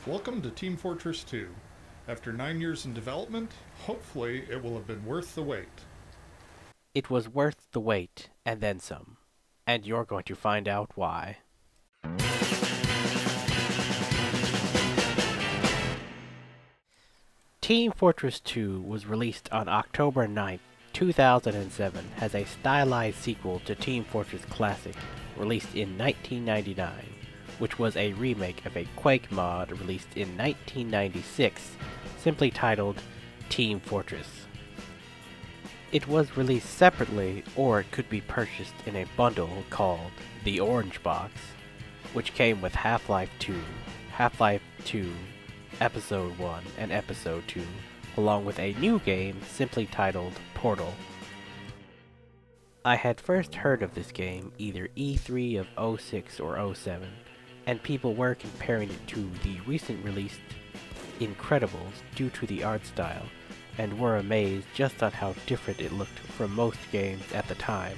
Welcome to Team Fortress 2. After 9 years in development, hopefully it will have been worth the wait. It was worth the wait, and then some. And you're going to find out why. Team Fortress 2 was released on October 9th, 2007 as a stylized sequel to Team Fortress Classic, released in 1999, which was a remake of a Quake mod released in 1996, simply titled Team Fortress. It was released separately, or it could be purchased in a bundle called the Orange Box, which came with Half-Life 2, Half-Life 2, Episode 1, and Episode 2, along with a new game simply titled Portal. I had first heard of this game either E3 of '06 or '07, and people were comparing it to the recent released Incredibles due to the art style, and were amazed just on how different it looked from most games at the time.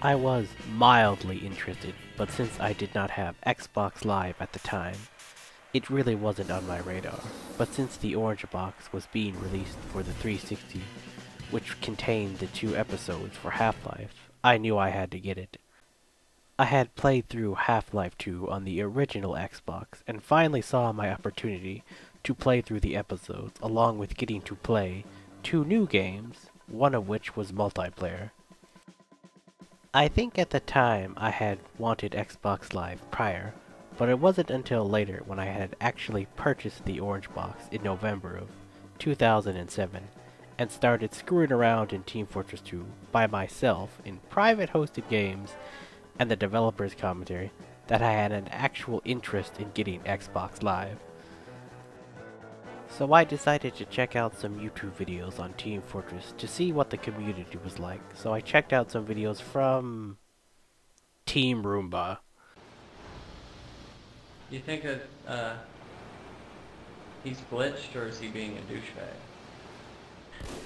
I was mildly interested, but since I did not have Xbox Live at the time, it really wasn't on my radar. But since the Orange Box was being released for the 360, which contained the 2 episodes for Half-Life, I knew I had to get it. I had played through Half-Life 2 on the original Xbox, and finally saw my opportunity to play through the episodes, along with getting to play 2 new games, one of which was multiplayer. I think at the time I had wanted Xbox Live prior, but it wasn't until later when I had actually purchased the Orange Box in November of 2007 and started screwing around in Team Fortress 2 by myself in private hosted games and the developer's commentary that I had an actual interest in getting Xbox Live. So I decided to check out some YouTube videos on Team Fortress to see what the community was like. So I checked out some videos from Team Roomba. You think that he's glitched, or is he being a douchebag?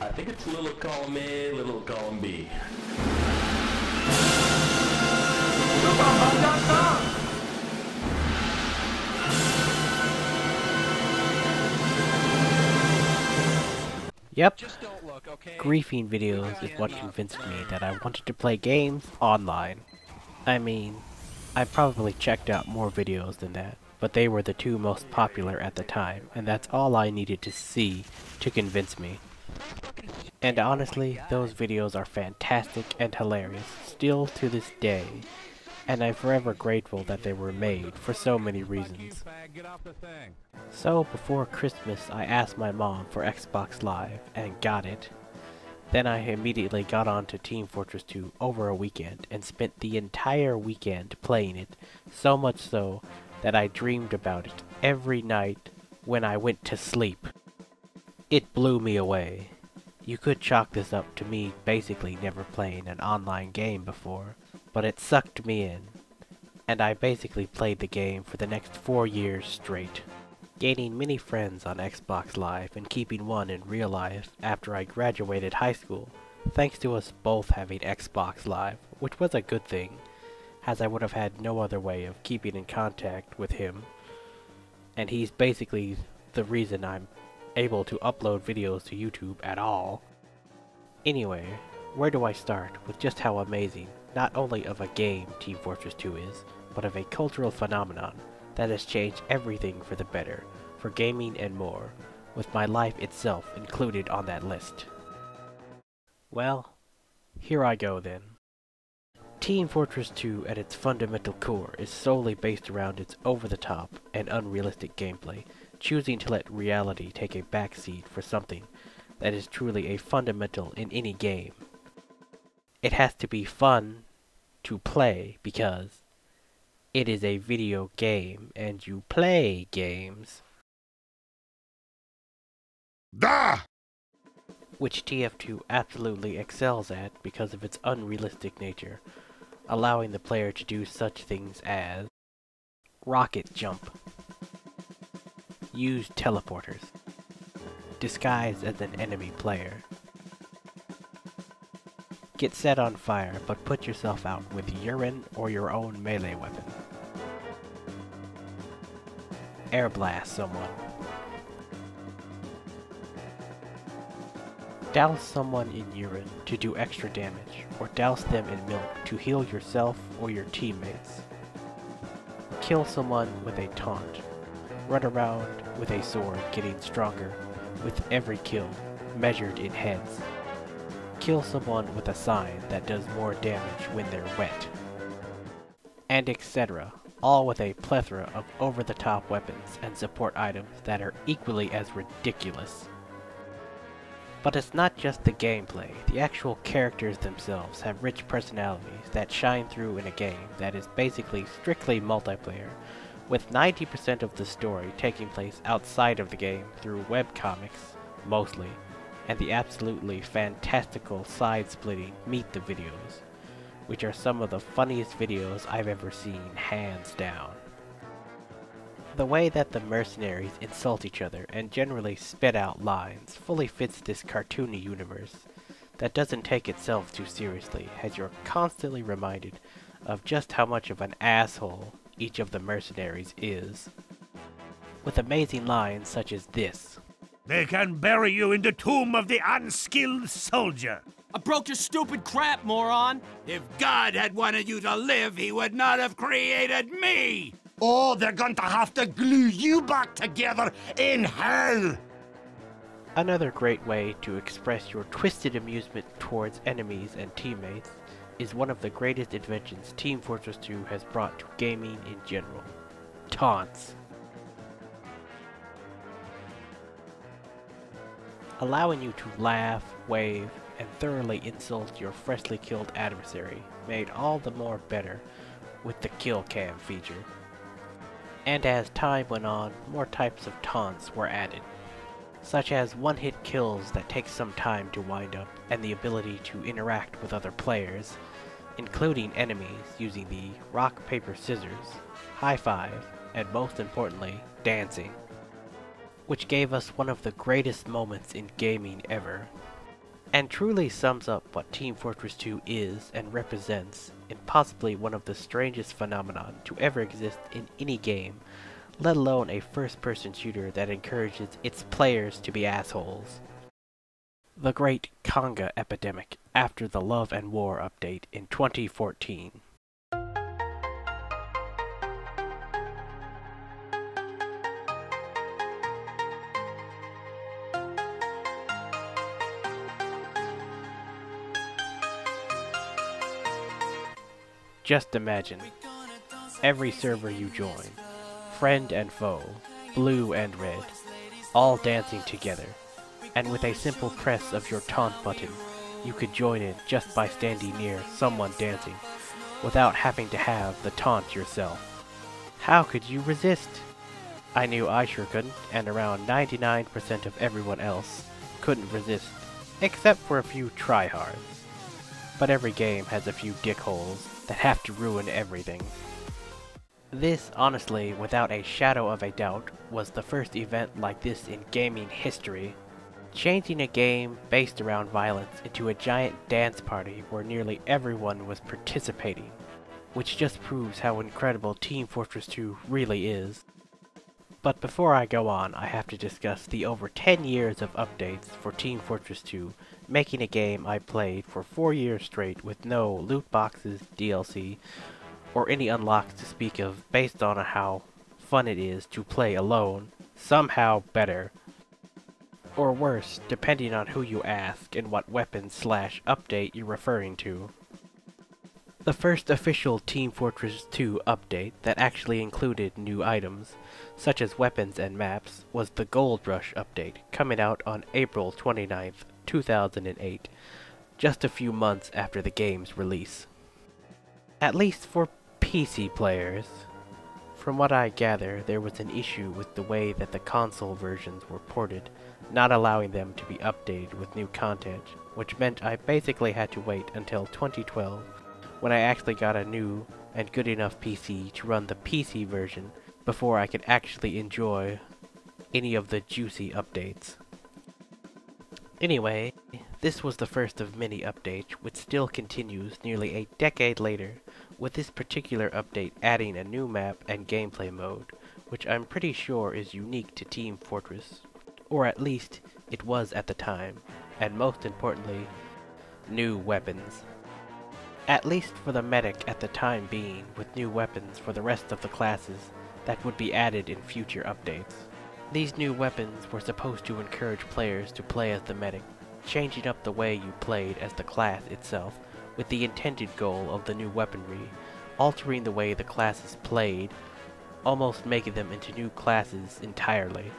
I think it's a little column A, little column B. Yep, Just don't look, okay? griefing videos is what convinced me that I wanted to play games online. I mean, I probably checked out more videos than that, but they were the 2 most popular at the time, and that's all I needed to see to convince me. And honestly, those videos are fantastic and hilarious, still to this day, and I'm forever grateful that they were made for so many reasons. So before Christmas I asked my mom for Xbox Live, and got it. Then I immediately got on to Team Fortress 2 over a weekend, and spent the entire weekend playing it, so much so that I dreamed about it every night when I went to sleep. It blew me away. You could chalk this up to me basically never playing an online game before, but it sucked me in, and I basically played the game for the next 4 years straight, gaining many friends on Xbox Live and keeping one in real life after I graduated high school, thanks to us both having Xbox Live, which was a good thing, as I would have had no other way of keeping in contact with him, and he's basically the reason I'm able to upload videos to YouTube at all. Anyway, where do I start with just how amazing, not only of a game Team Fortress 2 is, but of a cultural phenomenon that has changed everything for the better, for gaming and more, with my life itself included on that list. Well, here I go then. Team Fortress 2 at its fundamental core is solely based around its over-the-top and unrealistic gameplay, choosing to let reality take a backseat for something that is truly a fundamental in any game. It has to be fun to play because it is a video game and you play games. Da! Which TF2 absolutely excels at because of its unrealistic nature, allowing the player to do such things as rocket jump, use teleporters, disguise as an enemy player, get set on fire but put yourself out with urine or your own melee weapon, air blast someone. Douse someone in urine to do extra damage, or douse them in milk to heal yourself or your teammates. Kill someone with a taunt. Run around with a sword getting stronger with every kill, measured in heads. Kill someone with a sign that does more damage when they're wet. And etc., all with a plethora of over-the-top weapons and support items that are equally as ridiculous. But it's not just the gameplay, the actual characters themselves have rich personalities that shine through in a game that is basically strictly multiplayer, with 90% of the story taking place outside of the game through webcomics, mostly, and the absolutely fantastical side-splitting Meet the videos, which are some of the funniest videos I've ever seen, hands down. The way that the mercenaries insult each other and generally spit out lines fully fits this cartoony universe that doesn't take itself too seriously, as you're constantly reminded of just how much of an asshole each of the mercenaries is. With amazing lines such as this. They can bury you in the tomb of the unskilled soldier. I broke your stupid crap, moron! If God had wanted you to live, he would not have created me! Oh, they're going to have to glue you back together in hell! Another great way to express your twisted amusement towards enemies and teammates is one of the greatest inventions Team Fortress 2 has brought to gaming in general: taunts. Allowing you to laugh, wave, and thoroughly insult your freshly killed adversary, made all the more better with the kill cam feature. And as time went on, more types of taunts were added, such as one-hit kills that take some time to wind up, and the ability to interact with other players, including enemies using the rock, paper, scissors, high five, and most importantly, dancing, which gave us one of the greatest moments in gaming ever, and truly sums up what Team Fortress 2 is and represents in possibly one of the strangest phenomenon to ever exist in any game, let alone a first-person shooter that encourages its players to be assholes. The Great Conga Epidemic after the Love and War update in 2014. Just imagine, every server you join, friend and foe, blue and red, all dancing together, and with a simple press of your taunt button, you could join in just by standing near someone dancing, without having to have the taunt yourself. How could you resist? I knew I sure couldn't, and around 99% of everyone else couldn't resist, except for a few tryhards. But every game has a few dickholes that have to ruin everything. This, honestly, without a shadow of a doubt, was the first event like this in gaming history, changing a game based around violence into a giant dance party where nearly everyone was participating, which just proves how incredible Team Fortress 2 really is. But before I go on, I have to discuss the over 10 years of updates for Team Fortress 2, making a game I played for 4 years straight with no loot boxes, DLC, or any unlocks to speak of, based on how fun it is to play alone, somehow better, or worse, depending on who you ask and what weapon/update you're referring to. The first official Team Fortress 2 update that actually included new items, such as weapons and maps, was the Gold Rush update, coming out on April 29th, 2008, just a few months after the game's release. At least for PC players. From what I gather, there was an issue with the way that the console versions were ported, not allowing them to be updated with new content, which meant I basically had to wait until 2012 when I actually got a new and good enough PC to run the PC version before I could actually enjoy any of the juicy updates. Anyway, this was the first of many updates, which still continues nearly a decade later, with this particular update adding a new map and gameplay mode, which I'm pretty sure is unique to Team Fortress, or at least it was at the time, and most importantly, new weapons. At least for the medic at the time being, with new weapons for the rest of the classes that would be added in future updates. These new weapons were supposed to encourage players to play as the medic, changing up the way you played as the class itself, with the intended goal of the new weaponry, altering the way the classes played, almost making them into new classes entirely.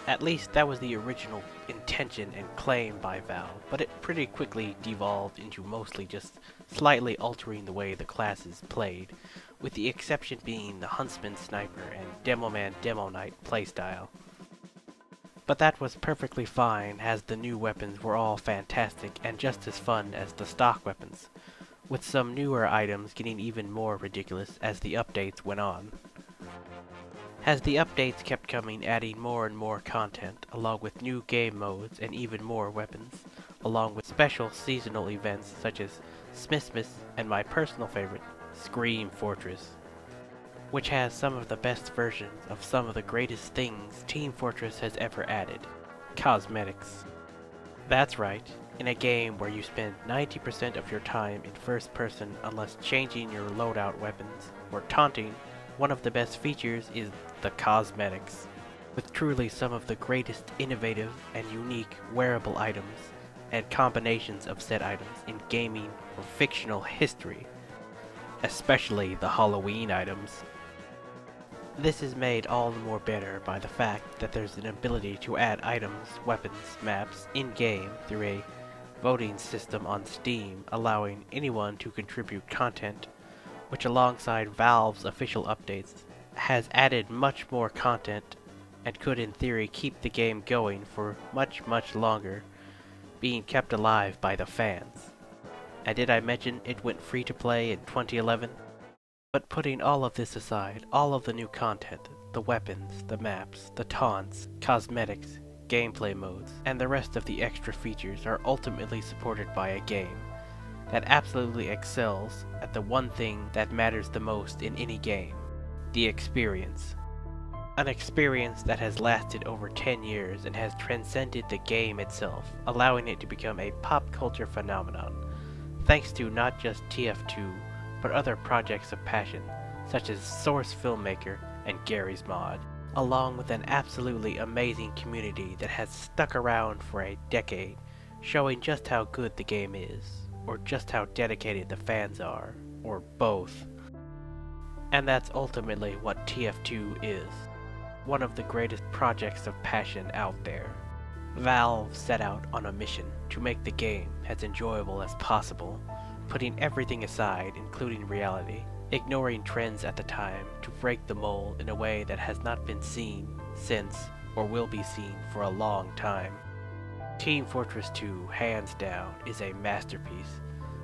At least that was the original intention and claim by Valve, but it pretty quickly devolved into mostly just slightly altering the way the classes played, with the exception being the Huntsman Sniper and Demoman Demo Knight playstyle. But that was perfectly fine, as the new weapons were all fantastic and just as fun as the stock weapons, with some newer items getting even more ridiculous as the updates went on. As the updates kept coming, adding more and more content, along with new game modes and even more weapons, along with special seasonal events such as Smithmas and my personal favorite, Scream Fortress, which has some of the best versions of some of the greatest things Team Fortress has ever added, cosmetics. That's right, in a game where you spend 90% of your time in first person unless changing your loadout weapons or taunting, one of the best features is the cosmetics, with truly some of the greatest innovative and unique wearable items and combinations of said items in gaming or fictional history, especially the Halloween items. This is made all the more better by the fact that there's an ability to add items, weapons, maps in-game through a voting system on Steam, allowing anyone to contribute content, which alongside Valve's official updates has added much more content and could in theory keep the game going for much longer, being kept alive by the fans. And did I mention it went free to play in 2011? But putting all of this aside, all of the new content, the weapons, the maps, the taunts, cosmetics, gameplay modes, and the rest of the extra features are ultimately supported by a game that absolutely excels at the one thing that matters the most in any game, the experience. An experience that has lasted over 10 years and has transcended the game itself, allowing it to become a pop culture phenomenon, thanks to not just TF2, but other projects of passion, such as Source Filmmaker and Gary's Mod, along with an absolutely amazing community that has stuck around for a decade, showing just how good the game is, or just how dedicated the fans are, or both. And that's ultimately what TF2 is, one of the greatest projects of passion out there. Valve set out on a mission to make the game as enjoyable as possible, putting everything aside, including reality, ignoring trends at the time to break the mold in a way that has not been seen since, or will be seen for a long time. Team Fortress 2, hands down, is a masterpiece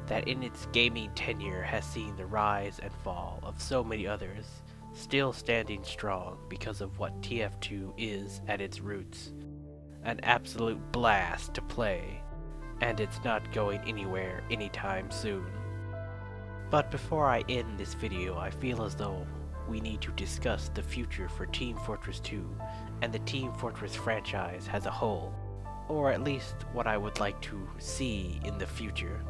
that in its gaming tenure has seen the rise and fall of so many others, still standing strong because of what TF2 is at its roots. An absolute blast to play, and it's not going anywhere anytime soon. But before I end this video, I feel as though we need to discuss the future for Team Fortress 2 and the Team Fortress franchise as a whole, or at least what I would like to see in the future.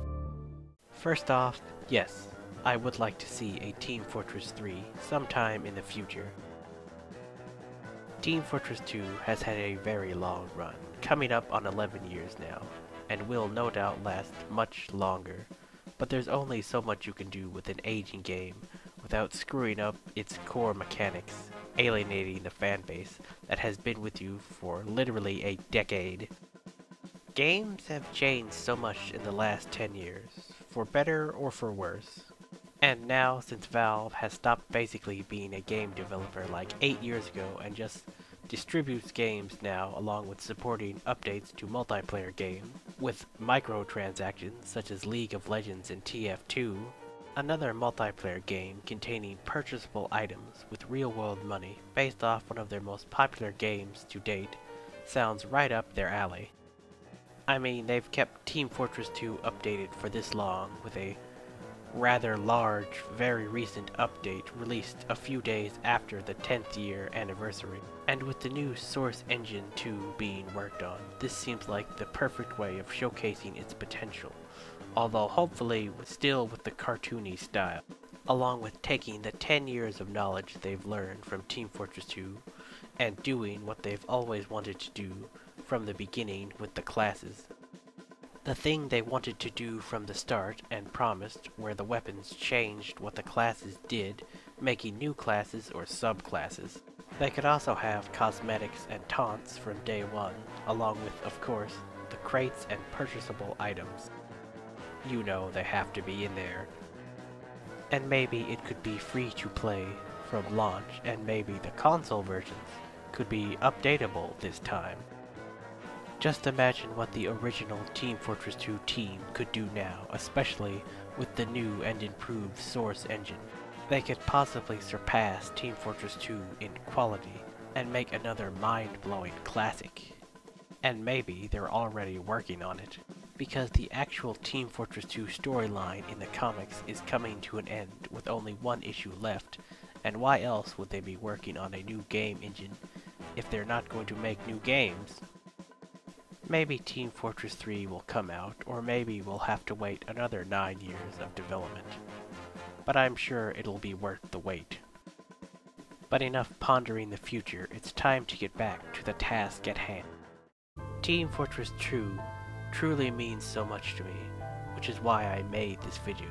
First off, yes, I would like to see a Team Fortress 3 sometime in the future. Team Fortress 2 has had a very long run, coming up on 11 years now, and will no doubt last much longer, but there's only so much you can do with an aging game without screwing up its core mechanics, alienating the fanbase that has been with you for literally a decade. Games have changed so much in the last 10 years, for better or for worse. And now, since Valve has stopped basically being a game developer like 8 years ago and just distributes games now along with supporting updates to multiplayer games, with microtransactions such as League of Legends and TF2, another multiplayer game containing purchasable items with real-world money based off one of their most popular games to date, sounds right up their alley. I mean, they've kept Team Fortress 2 updated for this long with a rather large, very recent update released a few days after the 10th year anniversary. And with the new Source Engine 2 being worked on, this seems like the perfect way of showcasing its potential, although hopefully still with the cartoony style, along with taking the 10 years of knowledge they've learned from Team Fortress 2 and doing what they've always wanted to do from the beginning with the classes. The thing they wanted to do from the start and promised, where the weapons changed what the classes did, making new classes or subclasses. They could also have cosmetics and taunts from day one, along with, of course, the crates and purchasable items. You know they have to be in there. And maybe it could be free to play from launch, and maybe the console versions could be updatable this time. Just imagine what the original Team Fortress 2 team could do now, especially with the new and improved Source Engine. They could possibly surpass Team Fortress 2 in quality and make another mind-blowing classic. And maybe they're already working on it, because the actual Team Fortress 2 storyline in the comics is coming to an end with only one issue left, and why else would they be working on a new game engine if they're not going to make new games? Maybe Team Fortress 3 will come out, or maybe we'll have to wait another 9 years of development. But I'm sure it'll be worth the wait. But enough pondering the future, it's time to get back to the task at hand. Team Fortress 2 truly means so much to me, which is why I made this video,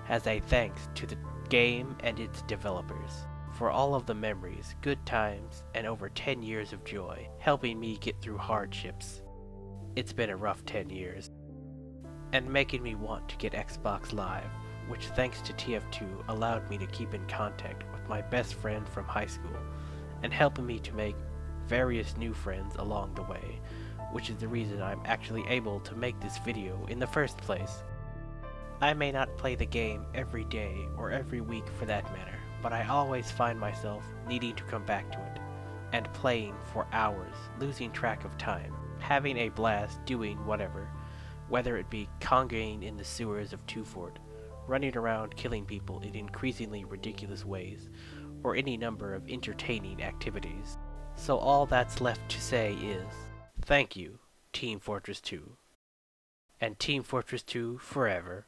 as a thanks to the game and its developers for all of the memories, good times, and over 10 years of joy, helping me get through hardships. It's been a rough 10 years, and making me want to get Xbox Live, which thanks to TF2 allowed me to keep in contact with my best friend from high school, and helping me to make various new friends along the way, which is the reason I'm actually able to make this video in the first place. I may not play the game every day or every week for that matter, but I always find myself needing to come back to it, and playing for hours, losing track of time, having a blast doing whatever, whether it be congaing in the sewers of Twofort, running around killing people in increasingly ridiculous ways, or any number of entertaining activities. So all that's left to say is, thank you, Team Fortress 2. And Team Fortress 2 forever.